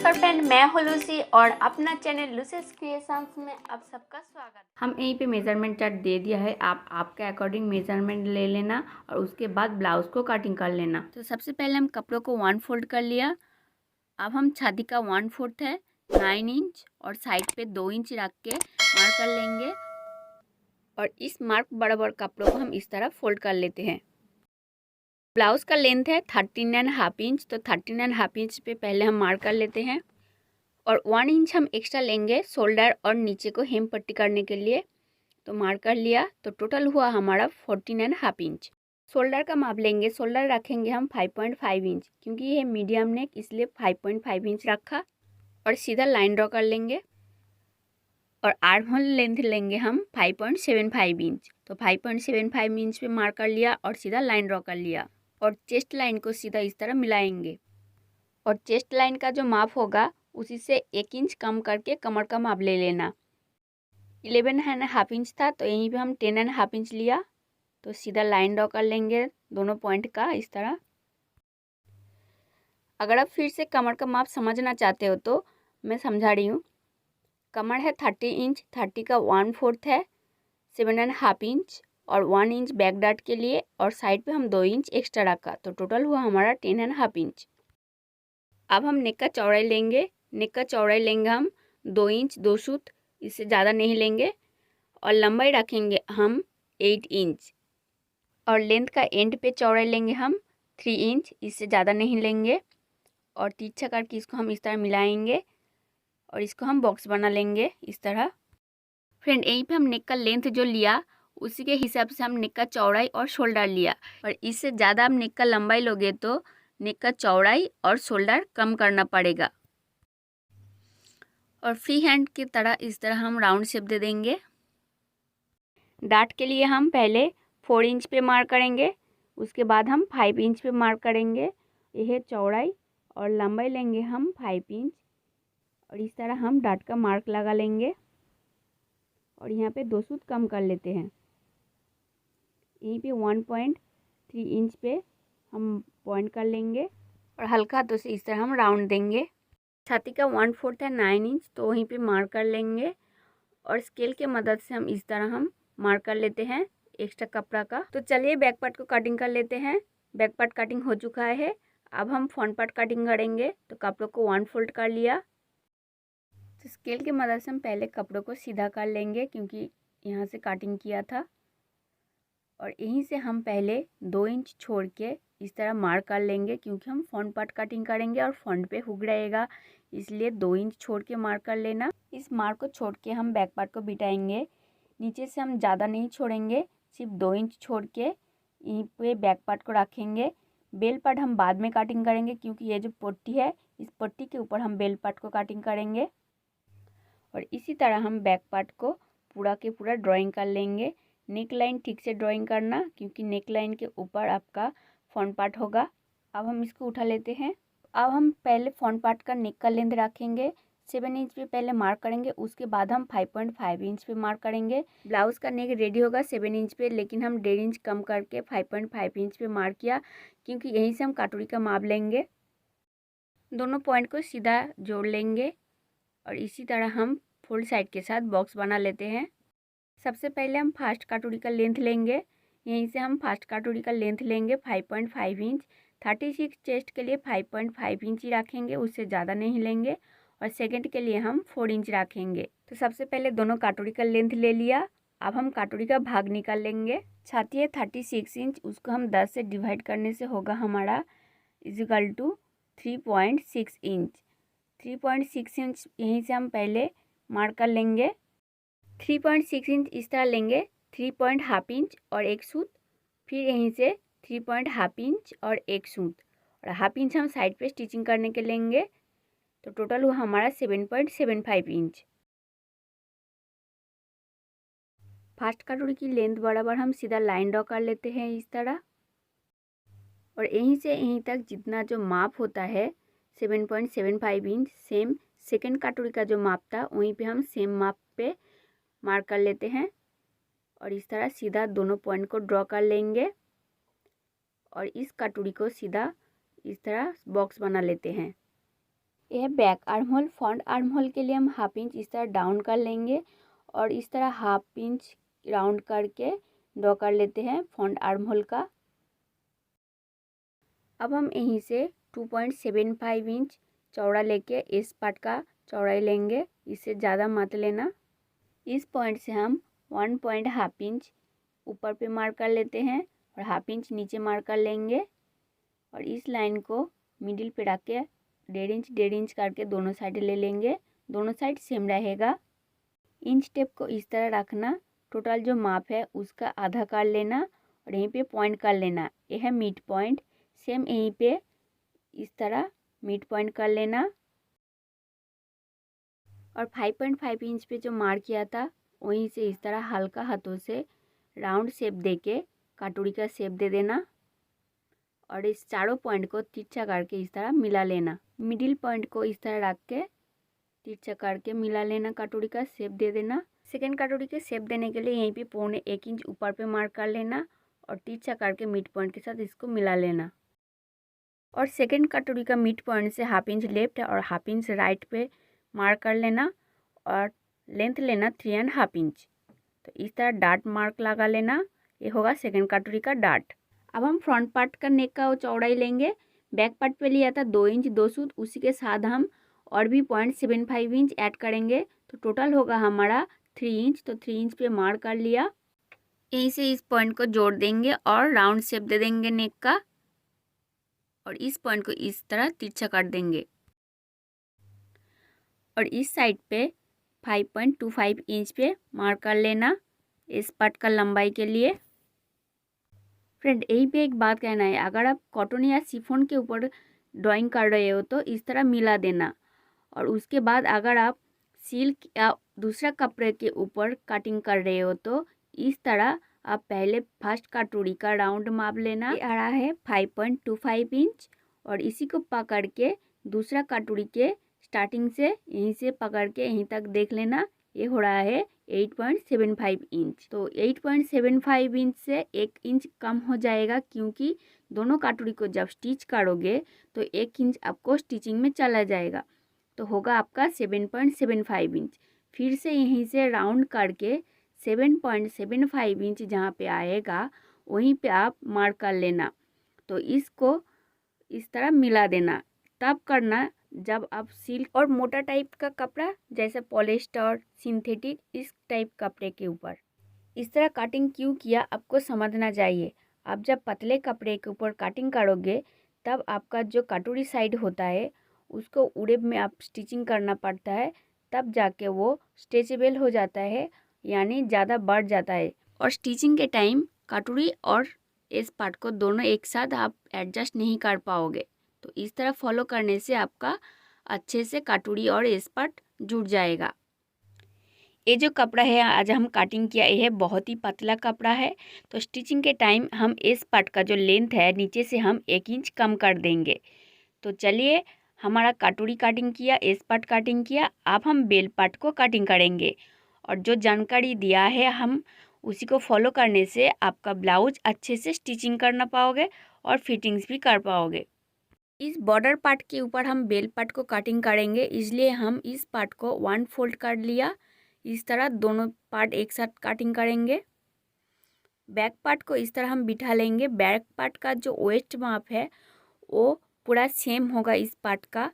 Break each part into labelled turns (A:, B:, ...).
A: नमस्कार फ्रेंड, मैं हूँ लूसी और अपना चैनल लूसीज क्रिएशंस में आप सबका स्वागत।
B: हम यहीं पे मेज़रमेंट चार्ट दे दिया है, आप आपके अकॉर्डिंग मेज़रमेंट ले लेना और उसके बाद ब्लाउज़ को कटिंग कर लेना। तो सबसे पहले हम कपड़ों को 1 फोल्ड कर लिया। अब हम छाती का 1/4 है 9 इंच और साइड पे 2 इंच रख के मार्क कर लेंगे और इस मार्क बराबर कपड़ों को हम इस तरह फोल्ड कर लेते हैं। ब्लाउज़ का लेंथ है 13.5 इंच, तो 13.5 इंच पे पहले हम मार्क कर लेते हैं और 1 इंच हम एक्स्ट्रा लेंगे शोल्डर और नीचे को हेम पट्टी करने के लिए। तो मार्क कर लिया, तो टोटल हुआ हमारा 14.5 इंच। शोल्डर का माप लेंगे, शोल्डर रखेंगे हम 5.5 इंच, क्योंकि ये मीडियम नेक इसलिए 5.5 इंच रखा और सीधा लाइन ड्रॉ कर लेंगे। और आर्म होल लेंथ लेंगे हम 5.75 इंच, तो 5.75 इंच पे मार्क कर लिया और सीधा लाइन ड्रॉ कर लिया और चेस्ट लाइन को सीधा इस तरह मिलाएंगे और चेस्ट लाइन का जो माप होगा उसी से 1 इंच कम करके कमर का माप ले लेना। 11.5 इंच था, तो यहीं पे हम 10.5 इंच लिया, तो सीधा लाइन ड्रॉ कर लेंगे दोनों पॉइंट का इस तरह। अगर आप फिर से कमर का माप समझना चाहते हो तो मैं समझा रही हूँ। कमर है 30 इंच, 30 का 1/4 है 7.5 इंच और 1 इंच बैक डार्ट के लिए और साइड पे हम 2 इंच एक्स्ट्रा रखा, तो टोटल हुआ हमारा 10.5 इंच। अब हम नेक का चौड़ाई लेंगे, नेक का चौड़ाई लेंगे हम 2 इंच 2 सूत, इससे ज़्यादा नहीं लेंगे और लंबाई रखेंगे हम 8 इंच और लेंथ का एंड पे चौड़ाई लेंगे हम 3 इंच, इससे ज़्यादा नहीं लेंगे और तिरछा करके इसको हम इस तरह मिलाएंगे और इसको हम बॉक्स बना लेंगे इस तरह। फ्रेंड, यहीं पे हम नेक का लेंथ जो लिया उसी के हिसाब से हम नेक का चौड़ाई और शोल्डर लिया और इससे ज़्यादा हम नेक का लंबाई लोगे तो नेक का चौड़ाई और शोल्डर कम करना पड़ेगा। और फ्री हैंड की तरह इस तरह हम राउंड शेप दे देंगे। डार्ट के लिए हम पहले 4 इंच पे मार्क करेंगे, उसके बाद हम 5 इंच पे मार्क करेंगे। यह चौड़ाई और लंबाई लेंगे हम 5 इंच और इस तरह हम डार्ट का मार्क लगा लेंगे और यहाँ पे 2 सूत कम कर लेते हैं। यहीं पे 1.3 इंच पे हम पॉइंट कर लेंगे और हल्का हाथों से इस तरह हम राउंड देंगे। छाती का 1/4 है 9 इंच, तो वहीं पे मार्क कर लेंगे और स्केल के मदद से हम इस तरह हम मार्क कर लेते हैं एक्स्ट्रा कपड़ा का। तो चलिए बैक पार्ट को कटिंग कर लेते हैं। बैक पार्ट कटिंग हो चुका है, अब हम फ्रंट पार्ट कटिंग करेंगे। तो कपड़ों को 1 फोल्ड कर लिया, तो स्केल की मदद से हम पहले कपड़ों को सीधा कर लेंगे क्योंकि यहाँ से कटिंग किया था और यहीं से हम पहले 2 इंच छोड़ के इस तरह मार्क कर लेंगे क्योंकि हम फ्रंट पार्ट कटिंग करेंगे और फ्रंट पे हुक रहेगा, इसलिए 2 इंच छोड़ के मार्क कर लेना। इस मार्क को छोड़ के हम बैक पार्ट को बिठाएंगे। नीचे से हम ज़्यादा नहीं छोड़ेंगे, सिर्फ 2 इंच छोड़ के यहीं पे बैक पार्ट को रखेंगे। बेल पार्ट हम बाद में कटिंग करेंगे क्योंकि ये जो पट्टी है इस पट्टी के ऊपर हम बेल पार्ट को कटिंग करेंगे और इसी तरह हम बैक पार्ट को पूरा के पूरा ड्राइंग कर लेंगे। नेक लाइन ठीक से ड्राइंग करना क्योंकि नेक लाइन के ऊपर आपका फ्रंट पार्ट होगा। अब हम इसको उठा लेते हैं। अब हम पहले फ्रंट पार्ट का नेक का लेंथ रखेंगे 7 इंच पे पहले मार्क करेंगे, उसके बाद हम 5.5 इंच पे मार्क करेंगे। ब्लाउज़ का नेक रेडी होगा 7 इंच पे, लेकिन हम 1.5 इंच कम करके 5.5 इंच पे मार्क किया क्योंकि यहीं से हम काटोरी का माप लेंगे। दोनों पॉइंट को सीधा जोड़ लेंगे और इसी तरह हम फुल साइड के साथ बॉक्स बना लेते हैं। सबसे पहले हम फास्ट काटोरी का लेंथ लेंगे, यहीं से हम फास्ट काटोरी का लेंथ लेंगे 5.5 इंच। 36 चेस्ट के लिए 5.5 इंच ही रखेंगे, उससे ज़्यादा नहीं लेंगे और सेकंड के लिए हम 4 इंच रखेंगे। तो सबसे पहले दोनों काटोरी का लेंथ ले लिया, अब हम काटोरी का भाग निकाल लेंगे। छाती है 36 इंच, उसको हम 10 से डिवाइड करने से होगा हमारा इजिकल टू 3.6 इंच। 3.6 इंच यहीं से हम पहले मार्क कर लेंगे। 3.6 इंच इस तरह लेंगे, 3.5 इंच और एक सूत, फिर यहीं से 3.5 इंच और एक सूत और हाफ इंच हम साइड पे स्टिचिंग करने के लेंगे। तो टोटल हुआ हमारा 7.75 इंच। फास्ट काटोरी की लेंथ बराबर हम सीधा लाइन ड्रॉ कर लेते हैं इस तरह और यहीं से यहीं तक जितना जो माप होता है 7.75 इंच, सेम सेकंड काटोरी का जो माप था वहीं पे हम सेम माप पे मार्क कर लेते हैं और इस तरह सीधा दोनों पॉइंट को ड्रॉ कर लेंगे और इस कटोरी को सीधा इस तरह बॉक्स बना लेते हैं। यह back arm hole. Front arm hole के लिए हम हाफ इंच इस तरह डाउन कर लेंगे और इस तरह हाफ इंच राउंड करके ड्रॉ कर लेते हैं फ्रंट आर्म होल का। अब हम यहीं से 2.75 इंच चौड़ा लेके इस पार्ट का चौड़ाई लेंगे, इससे ज़्यादा मत लेना। इस पॉइंट से हम 1.5 इंच ऊपर पे मार्क कर लेते हैं और हाफ इंच नीचे मार्क कर लेंगे और इस लाइन को मिडिल पे रख के 1.5 इंच करके दोनों साइड ले लेंगे। दोनों साइड सेम रहेगा। इंच टेप को इस तरह रखना, टोटल जो माप है उसका आधा कर लेना और यहीं पे पॉइंट कर लेना। यह है मिड पॉइंट, सेम यहीं पे इस तरह मिड पॉइंट कर लेना और 5.5 इंच पे जो मार्क किया था वहीं से इस तरह हल्का हाथों से राउंड शेप देके कटोरी का शेप दे देना और इस चारों पॉइंट को तिरछा करके इस तरह मिला लेना। मिडिल पॉइंट को इस तरह रख के तिरछा करके मिला लेना, कटोरी का शेप दे देना। सेकेंड कटोरी के शेप देने के लिए यहीं पे 1.25 इंच ऊपर पे मार्क कर लेना और तिरछा करके मिड पॉइंट के साथ इसको मिला लेना। और सेकेंड कटोरी का मिड पॉइंट से हाफ इंच लेफ्ट और हाफ इंच राइट पे मार्क कर लेना और लेंथ लेना 3.5 इंच। तो इस तरह डार्ट मार्क लगा लेना, ये होगा सेकेंड कटोरी का डार्ट। अब हम फ्रंट पार्ट का नेक का चौड़ाई लेंगे। बैक पार्ट पे लिया था 2 इंच 2 सूत, उसी के साथ हम और भी 0.75 इंच ऐड करेंगे तो टोटल होगा हमारा 3 इंच। तो 3 इंच पे मार्क कर लिया। यहीं से इस पॉइंट को जोड़ देंगे और राउंड शेप दे देंगे नेक का और इस पॉइंट को इस तरह तिरछा कर देंगे और इस साइड पे 5.25 इंच पे मार्क कर लेना इस पार्ट का लंबाई के लिए। फ्रेंड यहीं पे एक बात कहना है, अगर आप कॉटन या शिफॉन के ऊपर ड्राइंग कर रहे हो तो इस तरह मिला देना और उसके बाद अगर आप सिल्क या दूसरा कपड़े के ऊपर कटिंग कर रहे हो तो इस तरह आप पहले फर्स्ट कटोरी का राउंड माप लेना। ये आ रहा है 5.25 इंच और इसी को पकड़ के दूसरा कटोरी के स्टार्टिंग से यहीं से पकड़ के यहीं तक देख लेना, ये हो रहा है 8.75 इंच। तो 8.75 इंच से 1 इंच कम हो जाएगा क्योंकि दोनों कटोरी को जब स्टिच करोगे तो 1 इंच आपको स्टिचिंग में चला जाएगा, तो होगा आपका 7.75 इंच। फिर से यहीं से राउंड करके 7.75 इंच जहाँ पे आएगा वहीं पे आप मार्क कर लेना। तो इसको इस तरह मिला देना, तब करना जब आप सिल्क और मोटा टाइप का कपड़ा जैसे पॉलिस्टर सिंथेटिक इस टाइप कपड़े के ऊपर इस तरह कटिंग क्यों किया आपको समझना चाहिए। आप जब पतले कपड़े के ऊपर कटिंग करोगे तब आपका जो कटोरी साइड होता है उसको उड़ेब में आप स्टिचिंग करना पड़ता है, तब जाके वो स्ट्रेचेबल हो जाता है यानी ज़्यादा बढ़ जाता है और स्टिचिंग के टाइम कटोरी और इस पार्ट को दोनों एक साथ आप एडजस्ट नहीं कर पाओगे। तो इस तरह फॉलो करने से आपका अच्छे से कटोरी और इस पार्ट जुड़ जाएगा। ये जो कपड़ा है आज हम कटिंग किया ये बहुत ही पतला कपड़ा है, तो स्टिचिंग के टाइम हम इस पार्ट का जो लेंथ है नीचे से हम 1 इंच कम कर देंगे। तो चलिए हमारा कटोरी कटिंग किया, इस पार्ट कटिंग किया, अब हम बेल पार्ट को कटिंग करेंगे और जो जानकारी दिया है हम उसी को फॉलो करने से आपका ब्लाउज अच्छे से स्टिचिंग करना पाओगे और फिटिंग्स भी कर पाओगे। इस बॉर्डर पार्ट के ऊपर हम बेल पार्ट को कटिंग करेंगे, इसलिए हम इस पार्ट को 1 फोल्ड कर लिया। इस तरह दोनों पार्ट एक साथ कटिंग करेंगे। बैक पार्ट को इस तरह हम बिठा लेंगे। बैक पार्ट का जो वेस्ट माप है वो पूरा सेम होगा इस पार्ट का,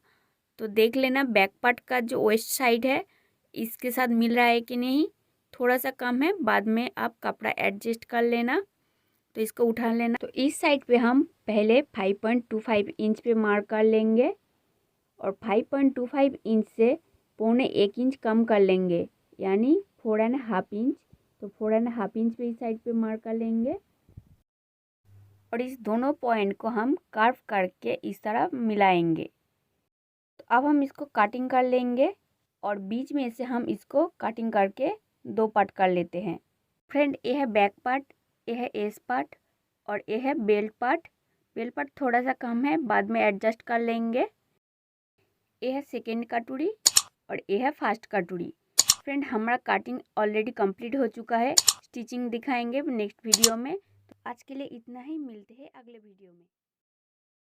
B: तो देख लेना बैक पार्ट का जो वेस्ट साइड है इसके साथ मिल रहा है कि नहीं, थोड़ा सा कम है, बाद में आप कपड़ा एडजस्ट कर लेना। तो इसको उठा लेना। तो इस साइड पे हम पहले 5.25 इंच पे मार्क कर लेंगे और 5.25 इंच से 1.25 इंच कम कर लेंगे यानी 4.5 इंच। तो 4.5 इंच पे इस साइड पे मार्क कर लेंगे और इस दोनों पॉइंट को हम कर्व करके इस तरह मिलाएंगे। तो अब हम इसको कटिंग कर लेंगे और बीच में से हम इसको कटिंग करके 2 पार्ट कर लेते हैं। फ्रेंड ये है बैक पार्ट, ये है एस पार्ट और ये है बेल्ट पार्ट। बेल्ट पार्ट थोड़ा सा कम है, बाद में एडजस्ट कर लेंगे। ये है सेकेंड कटोरी और ये है फर्स्ट कटोरी। फ्रेंड हमारा कटिंग ऑलरेडी कंप्लीट हो चुका है, स्टिचिंग दिखाएंगे नेक्स्ट वीडियो में। तो आज के लिए इतना ही, मिलते हैं अगले वीडियो में।